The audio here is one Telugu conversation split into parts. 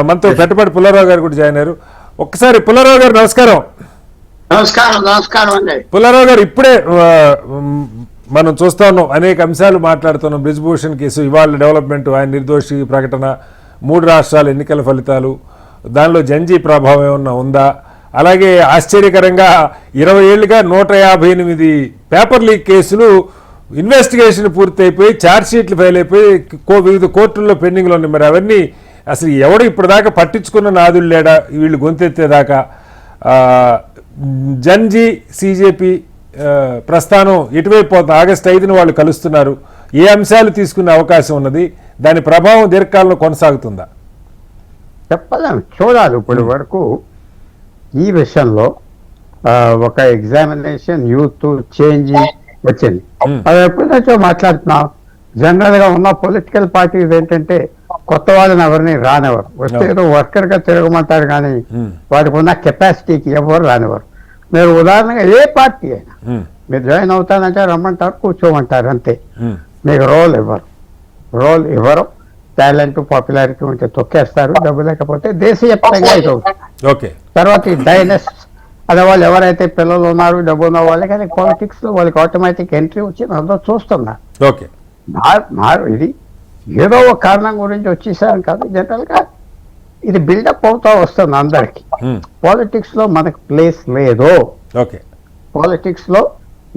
మనతో పెట్టుబడి పుల్లారావు గారు కూడా జాయిన్ అయ్యారు. ఒక్కసారి పుల్లారావు గారు నమస్కారం. నమస్కారం అండి. పుల్లారావు గారు, ఇప్పుడే మనం చూస్తా ఉన్నాం, అనేక అంశాలు మాట్లాడుతున్నాం. బ్రిజ్భూషణ్ కేసు, ఇవాళ డెవలప్మెంట్, ఆయన నిర్దోషి ప్రకటన, 3 రాష్ట్రాల ఎన్నికల ఫలితాలు, దానిలో జంజీ ప్రభావం ఏమన్నా ఉందా? అలాగే ఆశ్చర్యకరంగా 20 ఏళ్లుగా 158 పేపర్ లీక్ కేసులు ఇన్వెస్టిగేషన్ పూర్తయిపోయి ఛార్జ్షీట్లు ఫైల్ అయిపోయి వివిధ కోర్టుల్లో పెండింగ్లో ఉన్నాయి. మరి అవన్నీ అసలు ఎవడు ఇప్పటిదాకా పట్టించుకున్న నాదులు లేడా వీళ్ళు గొంతెత్తేదాకా? జంజీ సిజేపీ ప్రస్థానం ఎటువైపు పోతుంది? ఆగస్టు 5న వాళ్ళు కలుస్తున్నారు. ఏ అంశాలు తీసుకునే అవకాశం ఉన్నది? దాని ప్రభావం దీర్ఘకాలంలో కొనసాగుతుందా? చెప్పలేము, చూడాలి. ఇప్పటి వరకు ఈ విషయంలో ఒక ఎగ్జామినేషన్ యూత్ చేంజ్ వచ్చింది. అది ఎప్పటి నుంచో మాట్లాడుతున్నాం. జనరల్ గా ఉన్న పొలిటికల్ పార్టీస్ ఏంటంటే కొత్త వాళ్ళని ఎవరిని రానివ్వరు. వస్తే ఏదో వర్కర్ గా తిరగమంటారు, కానీ వారికి ఉన్న కెపాసిటీకి ఎవరు రానివ్వరు. మీరు ఉదాహరణగా ఏ పార్టీ అయినా మీరు జాయిన్ అవుతానంటే రమ్మంటారు, కూర్చోమంటారు, అంతే. మీకు రోల్ ఇవ్వరు. టాలెంట్ పాపులారిటీ ఉంటే తొక్కేస్తారు, డబ్బు లేకపోతే దేశవ్యాప్తంగా ఇది అవుతుంది. తర్వాత ఈ డైనస్ అదే వాళ్ళు ఎవరైతే పిల్లలు ఉన్నారు, డబ్బు ఉన్న వాళ్ళకి, కానీ పాలిటిక్స్ లో వాళ్ళకి ఆటోమేటిక్ ఎంట్రీ వచ్చింది. అందరూ చూస్తున్నారు. ఇది ఏదో ఒక కారణం గురించి వచ్చేసారు కాదు, జనరల్ గా ఇది బిల్డప్ అవుతా వస్తుంది అందరికి. పాలిటిక్స్ లో మనకు ప్లేస్ లేదు. పాలిటిక్స్ లో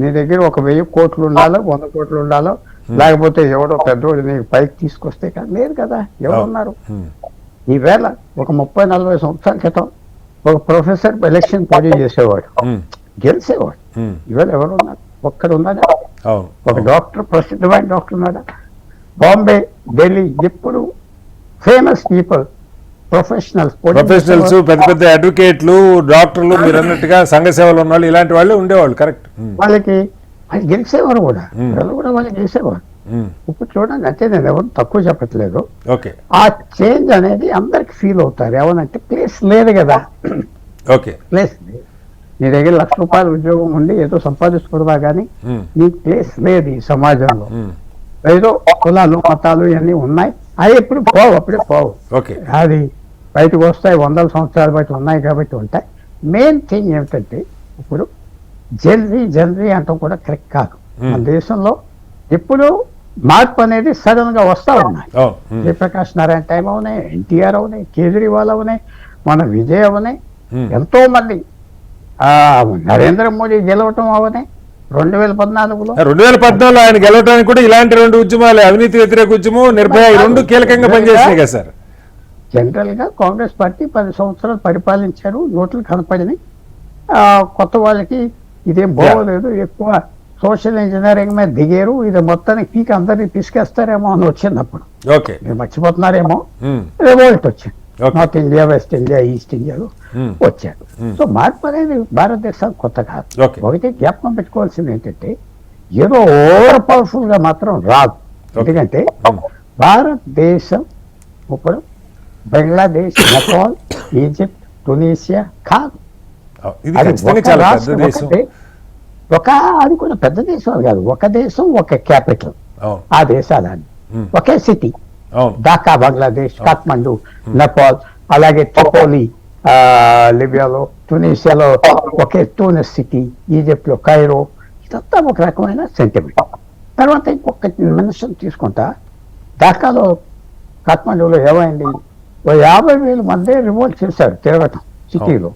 నీ దగ్గర 1000 కోట్లు ఉండాలో, 100 కోట్లు ఉండాలో, లేకపోతే ఎవడో పెద్దోడు నీకు పైకి తీసుకొస్తే కానీ లేదు కదా. ఎవరున్నారు? ఈవేళ ఒక 30-40 సంవత్సరాల క్రితం ఒక ప్రొఫెసర్ ఎలక్షన్ పోటీ చేసేవాడు, గెలిచేవాడు. ఈవేళ ఎవరు ఉన్నారు? ఒక్కడు ఉన్నాడా? ఒక డాక్టర్, ప్రసిద్ధమైన డాక్టర్ ఉన్నాడా? బాంబే, ఢిల్లీ, ఎప్పుడు ఫేమస్ పీపుల్, ప్రొఫెషనల్స్, పెద్ద పెద్ద అడ్వకేట్లు, డాక్టర్లు, మీరు అన్నట్టుగా సంఘ సేవలు ఉన్న వాళ్ళు, ఇలాంటి వాళ్ళు ఉండేవాళ్ళు. కరెక్ట్. వాళ్ళకి గెలిచేవారు కూడా, వాళ్ళు గెలిచేవారు. ఇప్పుడు చూడండి, అంటే నేను ఎవరు తక్కువ చెప్పట్లేదు. ఆ చేంజ్ అనేది అందరికి ఫీల్ అవుతారు. ఏమనంటే ప్లేస్ లేదు కదా. ప్లేస్ లేదు. నీ దగ్గర ₹1,00,000 ఉద్యోగం ఉండి ఏదో సంపాదించుకుంటా, కానీ నీ ప్లేస్ లేదు ఈ సమాజంలో. ఏదో కులాలు, మతాలు ఇవన్నీ ఉన్నాయి, అవి ఎప్పుడు పోవు, అప్పుడే పోవు. అది బయటకు వస్తాయి, 100 సంవత్సరాల బయట ఉన్నాయి కాబట్టి ఉంటాయి. మెయిన్ థింగ్ ఏమిటంటే ఇప్పుడు జనరీ అంటాం కూడా కరెక్ట్ కాదు. మన దేశంలో ఎప్పుడు మార్పు అనేది సడన్ గా వస్తా ఉన్నాయి. జయప్రకాష్ నారాయణ టైం అవునాయి, ఎన్టీఆర్ అవునాయి, కేజ్రీవాల్ అవునాయి, మన విజయ్ అవునాయి, ఎంతో మంది, నరేంద్ర మోడీ గెలవటం అవనే 2014 ఆయన గెలవడానికి కూడా ఇలాంటి 2 ఉద్యమాలు, అవినీతి వ్యతిరేక ఉద్యమం, నిర్భయ, 2 కీలకంగా పనిచేసినాయి కదా సార్. జనరల్ గా కాంగ్రెస్ పార్టీ 10 సంవత్సరాలు పరిపాలించారు, నోట్లు కనపడినాయి. కొత్త వాళ్ళకి ఇదేం బాగోలేదు, ఎక్కువ సోషల్ ఇంజనీరింగ్ మీద దిగారు, ఇది మొత్తానికి పీక్ అందరినీ తీసుకేస్తారేమో అని వచ్చినప్పుడు మీరు మర్చిపోతున్నారేమో, రివోల్ట్ వచ్చింది. North India, west India, east ఇండియాలో వచ్చారు. సో మార్పు అనేది భారతదేశం కొత్త కాదు. ఒకటి జ్ఞాపకం పెట్టుకోవాల్సింది ఏంటంటే ఏదో ఓవర్ పవర్ఫుల్ గా మాత్రం రాదు. ఎందుకంటే భారతదేశం ఇప్పుడు బంగ్లాదేశ్, నేపాల్, ఈజిప్ట్, టునీషియా కాదు. అది కూడా పెద్ద దేశాలు కాదు, ఒక దేశం, ఒక క్యాపిటల్. ఆ దేశాలని ఒకే సిటీ, ఢాకా బంగ్లాదేశ్, కాఠ్మండు నేపాల్, అలాగే ట్రిపోలి లిబియాలో, టునీషియాలో ఒకే టూనిస్ సిటీ, ఈజిప్ట్ లో కైరో. ఇదంతా ఒక రకమైన సెంటిమెంట్. తర్వాత ఇంకొక నిమిషం తీసుకుంటా, ఢాకాలో, కాఠ్మండూలో ఏమైంది? 50,000 మంది రివోల్ట్ చేశారు తిరగటం సిటీలో.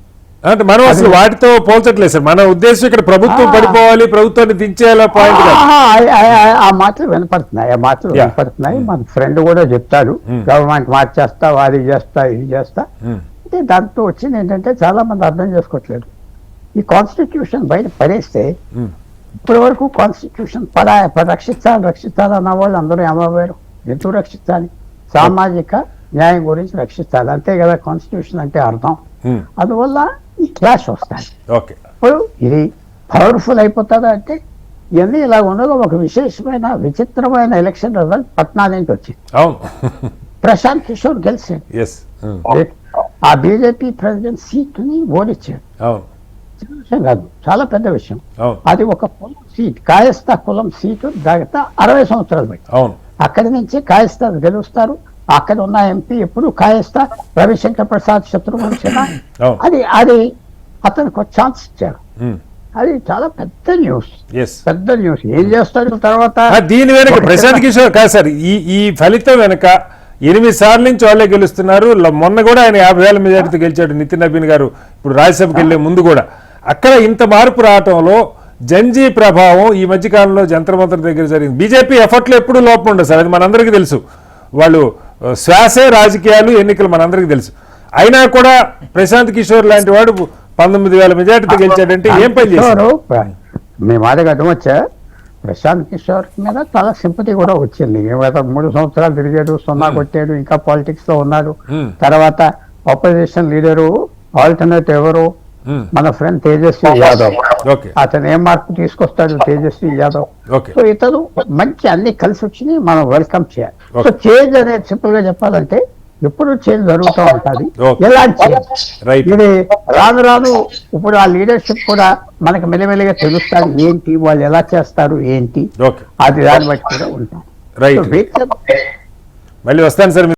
అంటే మనం అసలు వాటితో పోల్చట్లేదు సార్. మన ఉద్దేశం ఇక్కడ ప్రభుత్వం పడిపోవాలి, ప్రభుత్వాన్ని దించేయాల పాయింట్. ఆ మాటలు వినపడుతున్నాయి. మన ఫ్రెండ్ కూడా చెప్తాడు, గవర్నమెంట్ మార్చేస్తా, అది చేస్తా, ఇది చేస్తా. అంటే దాంతో వచ్చింది ఏంటంటే చాలా మంది అర్థం చేసుకోవట్లేదు. ఈ కాన్స్టిట్యూషన్ బయట పడేస్తే ఇప్పటి వరకు కాన్స్టిట్యూషన్ రక్షించాలన్న వాళ్ళు అందరూ ఏమయ్యారు? ఎందుకు రక్షించాలి? సామాజిక న్యాయం గురించి రక్షించాలి, అంతే కదా కాన్స్టిట్యూషన్ అంటే అర్థం. అందువల్ల ఈ క్లాష్ వస్తాయి. ఇప్పుడు ఇది పవర్ఫుల్ అయిపోతుందా అంటే ఇవన్నీ ఇలా ఉండగా ఒక విశేషమైన విచిత్రమైన ఎలక్షన్ రిజల్ట్ పట్నా నుంచి వచ్చింది. ప్రశాంత్ కిషోర్ గెలిచాడు. ఆ బీజేపీ ప్రెసిడెంట్ సీట్ని ఓడించాడు. కాదు, చాలా పెద్ద విషయం. అది ఒక కులం సీట్, కాయస్థా కులం సీటు. దాకా 60 సంవత్సరాలు బట్టి అక్కడి నుంచి కాయస్థా గెలుస్తారు. అక్కడ ఉన్న ఎంపీ ఎప్పుడు కాయస్తా రవిశంకర్ ప్రసాద్ శత్రుఘ్న సిన్హా అవును. అది అతనికి ఒక ఛాన్స్ ఇచ్చారు. ఉమ్. అది చాలా పెద్ద న్యూస్. ఎస్. పెద్ద న్యూస్. ఏం చేస్తాడు తర్వాత దీని వెనక ప్రశాంత్ కిషోర్ కాదు సార్, ఈ ఫలితం వెనక 8 సార్లు నుంచి వాళ్ళే గెలుస్తున్నారు. మొన్న కూడా ఆయన 50,000 మెజారిటీతో గెలిచాడు నితిన్ నబీన్ గారు, ఇప్పుడు రాజ్యసభకి వెళ్లే ముందు కూడా. అక్కడ ఇంత మార్పు రావటంలో జంజీ ప్రభావం ఈ మధ్యకాలంలో జంతర్ మంతర్ దగ్గర జరిగింది. బీజేపీ ఎఫర్ట్లో ఎప్పుడు లోపం ఉండదు సార్, అది మనందరికీ తెలుసు. వాళ్ళు శ్వాసే రాజకీయాలు, ఎన్నికలు మనందరికీ తెలుసు. అయినా కూడా ప్రశాంత్ కిషోర్ లాంటి వాడు 19,000 మెజారిటీతో గెలిచాడంటే ఏం పని చేశారు? మీ మాట గతం వచ్చా ప్రశాంత్ కిషోర్ మీద చాలా సింపతి కూడా వచ్చింది. 3 సంవత్సరాలు తిరిగాడు, 0 కొట్టాడు, ఇంకా పాలిటిక్స్ లో ఉన్నాడు. తర్వాత ఆపోజిషన్ లీడరు ఆల్టర్నేట్ ఎవరు, మన ఫ్రెండ్ తేజస్వి యాదవ్. అతను ఏం మార్పు తీసుకొస్తాడు తేజస్వి యాదవ్. సో ఇతను మంచి అన్ని కలిసి వచ్చి మనం వెల్కమ్ చేయాలి. సో చేంజ్ అనేది సింపుల్ గా చెప్పాలంటే ఎప్పుడు చేంజ్ జరుగుతూ ఉంటుంది. ఎలాంటి చేంజ్ ఇది రాను రాను ఇప్పుడు ఆ లీడర్షిప్ కూడా మనకు మెల్లిమెల్లిగా తెలుస్తారు. ఏంటి వాళ్ళు ఎలా చేస్తారు ఏంటి, అది దాన్ని బట్టి కూడా ఉంటాం. మళ్ళీ వస్తాను సార్.